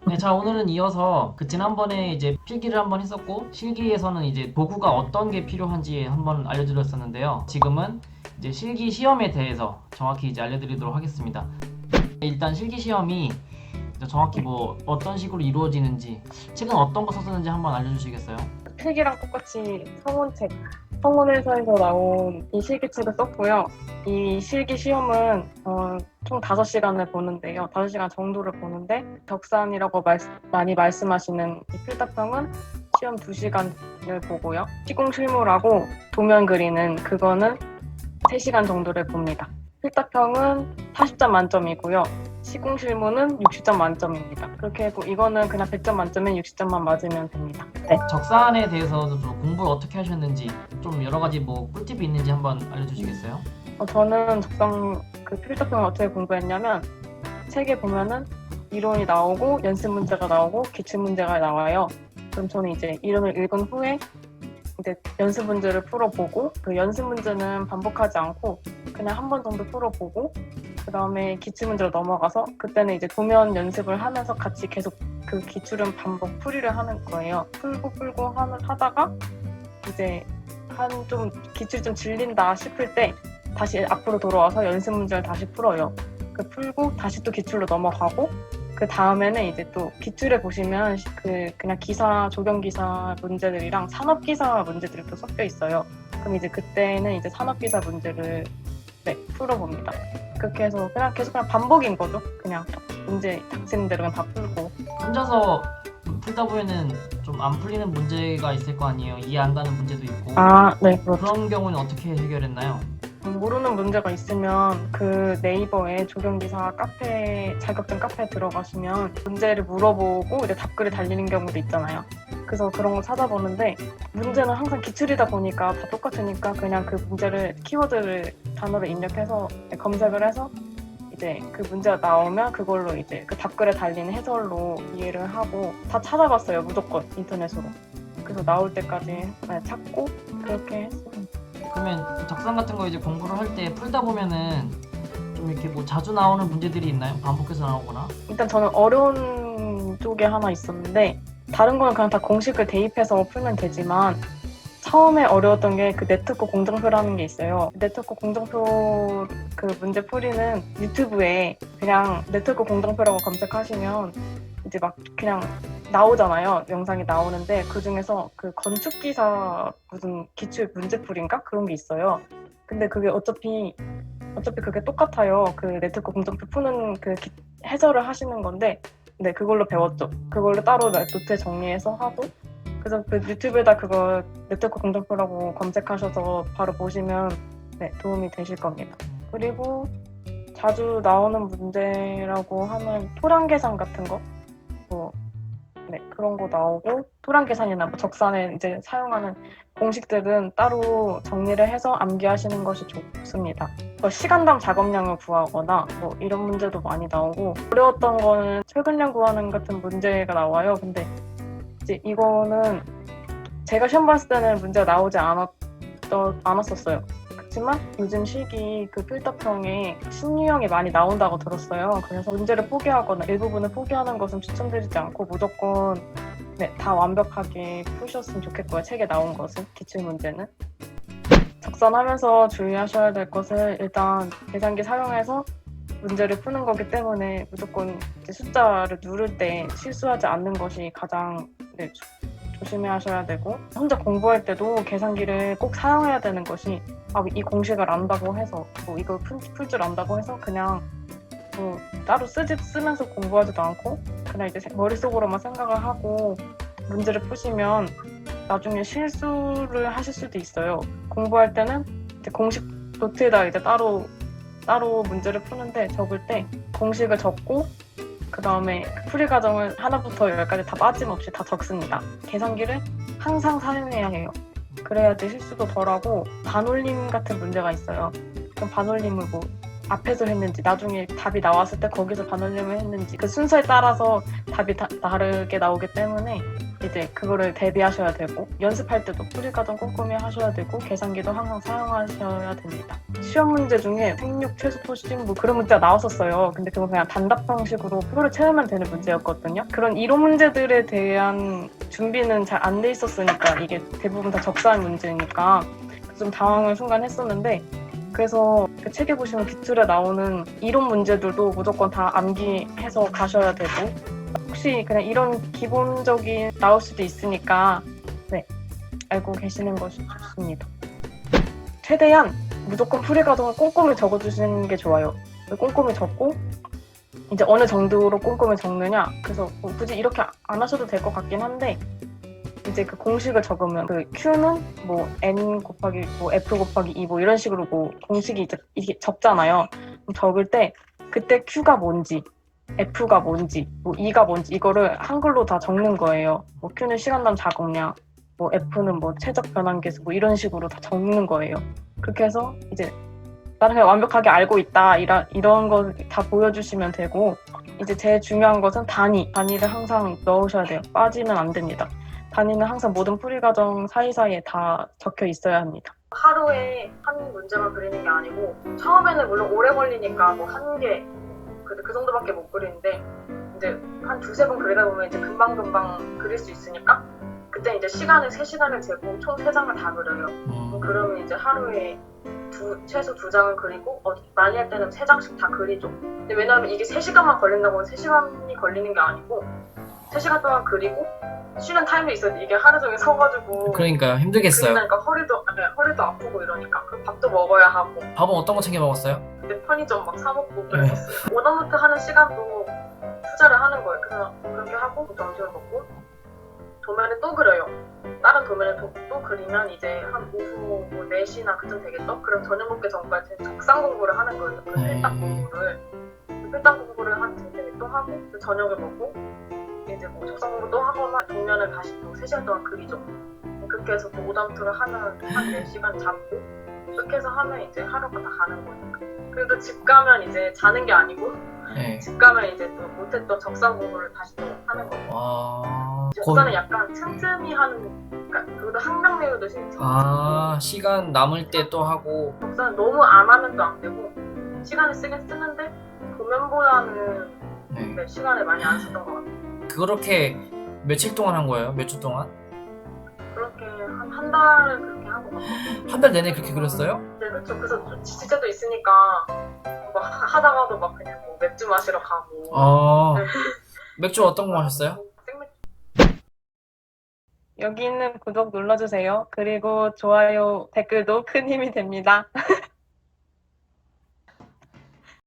네, 자, 오늘은 이어서 지난번에 이제 필기를 한번 했었고, 실기에서는 이제 도구가 어떤 게 필요한지 한번 알려드렸었는데요. 지금은 이제 실기 시험에 대해서 정확히 이제 알려드리도록 하겠습니다. 일단 실기 시험이 정확히 뭐 어떤 식으로 이루어지는지, 책은 어떤 거 썼는지 한번 알려주시겠어요? 필기랑 똑같이 성원책, 성원회사에서 나온 이 실기책을 썼고요. 이 실기 시험은 총 5시간을 보는데요. 5시간 정도를 보는데 격산이라고 많이 말씀하시는 이 필답형은 시험 2시간을 보고요. 시공실무라고 도면 그리는 그거는 3시간 정도를 봅니다. 필답형은 40점 만점이고요. 시공실무는 60점 만점입니다. 그렇게 해서 이거는 그냥 100점 만점에 60점만 맞으면 됩니다. 네. 적산에 대해서도 좀 공부를 어떻게 하셨는지, 좀 여러 가지 뭐 꿀팁이 있는지 한번 알려주시겠어요? 저는 적성 그 필독형을 어떻게 공부했냐면 책에 보면은 이론이 나오고 연습 문제가 나오고 기출 문제가 나와요. 그럼 저는 이제 이론을 읽은 후에 이제 연습 문제를 풀어보고 그 연습 문제는 반복하지 않고 그냥 한 번 정도 풀어보고 그 다음에 기출 문제로 넘어가서 그때는 이제 도면 연습을 하면서 같이 계속 그 기출은 반복 풀이를 하는 거예요. 풀고 하다가 이제 한 좀 기출 좀 질린다 싶을 때 다시 앞으로 돌아와서 연습 문제를 다시 풀어요. 그 풀고 다시 또 기출로 넘어가고 그 다음에는 이제 또 기출에 보시면 그냥 기사 조경 기사 문제들이랑 산업 기사 문제들이 또 섞여 있어요. 그럼 이제 그때는 이제 산업 기사 문제를 풀어봅니다. 그렇게 해서 그냥 반복인 거죠. 그냥 문제 닥치는 대로 그냥 다 풀고. 혼자서 풀다 보면은 좀 안 풀리는 문제가 있을 거 아니에요. 이해 안 가는 문제도 있고. 네, 그렇죠. 그런 경우는 어떻게 해결했나요? 모르는 문제가 있으면 그 네이버에 조경기사 카페, 자격증 카페에 들어가시면 문제를 물어보고 이제 답글이 달리는 경우도 있잖아요. 그래서 그런 거 찾아보는데 문제는 항상 기출이다 보니까 다 똑같으니까 그냥 그 문제를 키워드를 단어를 입력해서 검색을 해서 이제 그 문제가 나오면 그걸로 이제 그 답글에 달리는 해설로 이해를 하고 다 찾아봤어요. 무조건 인터넷으로. 그래서 나올 때까지 찾고 그렇게 했어요. 그러면 적상 같은 거 이제 공부를 할 때 풀다 보면은 좀 이렇게 뭐 자주 나오는 문제들이 있나요? 반복해서 나오거나? 일단 저는 어려운 쪽에 하나 있었는데 다른 거는 그냥 다 공식을 대입해서 풀면 되지만 처음에 어려웠던 게 그 네트워크 공정표라는 게 있어요. 네트워크 공정표 그 문제 풀이는 유튜브에 그냥 네트워크 공정표라고 검색하시면 이제 막 그냥 나오잖아요. 영상이 나오는데 그 중에서 그 건축기사 무슨 기출 문제풀인가 그런 게 있어요. 근데 그게 어차피 그게 똑같아요. 그 네트워크 공정표 푸는 그 해설을 하시는 건데, 네, 그걸로 배웠죠. 그걸로 따로 노트에 정리해서 하고, 그래서 그 유튜브에다 그거 네트워크 공정표라고 검색하셔서 바로 보시면 네, 도움이 되실 겁니다. 그리고 자주 나오는 문제라고 하면 토량 계산 같은 거, 뭐, 네, 그런 거 나오고 토량 계산이나 뭐 적산에 이제 사용하는 공식들은 따로 정리를 해서 암기하시는 것이 좋습니다. 시간당 작업량을 구하거나 뭐 이런 문제도 많이 나오고 어려웠던 거는 출근량 구하는 같은 문제가 나와요. 근데 이제 이거는 제가 시험 봤을 때는 문제가 나오지 않았었어요. 그렇지만 요즘 실기 그 필답형에 신유형이 많이 나온다고 들었어요. 그래서 문제를 포기하거나 일부분을 포기하는 것은 추천드리지 않고 무조건 다 완벽하게 푸셨으면 좋겠고요. 책에 나온 것은 기출 문제는. 적산하면서 주의하셔야 될 것은 일단 계산기 사용해서 문제를 푸는 거기 때문에 무조건 이제 숫자를 누를 때 실수하지 않는 것이 가장 조심해하셔야 되고 혼자 공부할 때도 계산기를 꼭 사용해야 되는 것이 이 공식을 안다고 해서 뭐 이걸 풀 줄 안다고 해서 그냥 뭐 따로 쓰면서 공부하지도 않고 그냥 이제 머릿속으로만 생각을 하고 문제를 푸시면 나중에 실수를 하실 수도 있어요. 공부할 때는 이제 공식 노트에다 이제 따로 문제를 푸는데 적을 때 공식을 적고 그 다음에 풀이 과정을 하나부터 열까지 다 빠짐없이 다 적습니다. 계산기를 항상 사용해야 해요. 그래야지 실수도 덜하고 반올림 같은 문제가 있어요. 그럼 반올림을 뭐 앞에서 했는지 나중에 답이 나왔을 때 거기서 반올림을 했는지 그 순서에 따라서 답이 다르게 나오기 때문에 이제 그거를 대비하셔야 되고 연습할 때도 풀이과정 꼼꼼히 하셔야 되고 계산기도 항상 사용하셔야 됩니다. 시험 문제 중에 생육, 최소 포싱 뭐 그런 문제가 나왔었어요. 근데 그건 그냥 단답 형식으로 표를 채우면 되는 문제였거든요. 그런 이론 문제들에 대한 준비는 잘 안 돼 있었으니까 이게 대부분 다 적사한 문제니까 좀 당황을 순간 했었는데 그래서 그 책에 보시면 기출에 나오는 이론 문제들도 무조건 다 암기해서 가셔야 되고 혹시 그냥 이런 기본적인 나올 수도 있으니까 네, 알고 계시는 것이 좋습니다. 최대한 무조건 풀이 과정을 꼼꼼히 적어주시는 게 좋아요. 꼼꼼히 적고 이제 어느 정도로 꼼꼼히 적느냐 그래서 뭐 굳이 이렇게 안 하셔도 될 것 같긴 한데 이제 그 공식을 적으면 그 Q는 뭐 N 곱하기 뭐 F 곱하기 2 뭐 이런 식으로 뭐 공식이 이게 적잖아요. 적을 때 그때 Q가 뭔지 F가 뭔지 뭐 E가 뭔지 이거를 한글로 다 적는 거예요. 뭐 Q는 시간당 작용량 뭐 F는 뭐 최적 변환계수 뭐 이런 식으로 다 적는 거예요. 그렇게 해서 이제 나는 그냥 완벽하게 알고 있다 이런 거 다 보여주시면 되고 이제 제일 중요한 것은 단위를 항상 넣으셔야 돼요. 빠지면 안 됩니다. 단위는 항상 모든 풀이 과정 사이사이에 다 적혀 있어야 합니다. 하루에 한 문제만 그리는 게 아니고 처음에는 물론 오래 걸리니까 뭐 한 개 그 정도밖에 못 그리는데 이제 한 두세 번 그리다 보면 이제 금방금방 그릴 수 있으니까 그때 이제 시간을 3시간을 재고 총 3장을 다 그려요. 그러면 이제 하루에 최소 2장을 그리고 많이 할 때는 3장씩 다 그리죠. 근데 왜냐하면 이게 3시간만 걸린다고 3시간이 걸리는 게 아니고 3시간 동안 그리고 쉬는 타임이 있어요. 이게 하루 종일 서가지고 그러니까 힘들겠어요. 그러니까 허리도 아프고 이러니까 그리고 밥도 먹어야 하고 밥은 어떤 거 챙겨 먹었어요? 근데 편의점 막 사 먹고 그랬었어요. 오답노트 하는 시간도 투자를 하는 거예요. 그래서 그렇게 하고 점심을 먹고 도면을 또 그려요. 다른 도면을 또 그리면 이제 한 오후 뭐 4시나 그쯤 되겠죠? 그럼 저녁 먹기 전까지 적상 공부를 하는 거예요. 그 필당 공부를 한 틈틈이 또 하고 또 저녁을 먹고 이제 뭐 적상 공부 또 하거나 도면을 다시 또 3시간 동안 그리죠. 그렇게 해서 또 오답노트를 한 4시간 잡고 그렇게 해서 하면 이제 하루가 다 가는 거예요. 그리고 집 가면 이제 자는 게 아니고 집 가면 이제 또 못했던 적상 공부를 다시 또 하는 거예요. 적사는 약간 틈틈이 하는, 그러니까 그것도 항상 외우듯이. 시간 남을 때 또 하고. 적사는 너무 안 하면 또 안 되고 시간을 쓰긴 쓰는데 도면보다는 네, 시간을 많이 안 썼던 것 같아요. 그렇게 며칠 동안 한 거예요? 몇 주 동안? 그렇게 한 달을 그렇게 한 것 같아요. 한 달 내내 그렇게 그렸어요? 네, 그렇죠. 그래서 좀 지칠 때도 있으니까 막 하다가도 막 그냥 뭐 맥주 마시러 가고. 맥주 어떤 거 마셨어요? 여기 있는 구독 눌러주세요. 그리고 좋아요, 댓글도 큰 힘이 됩니다.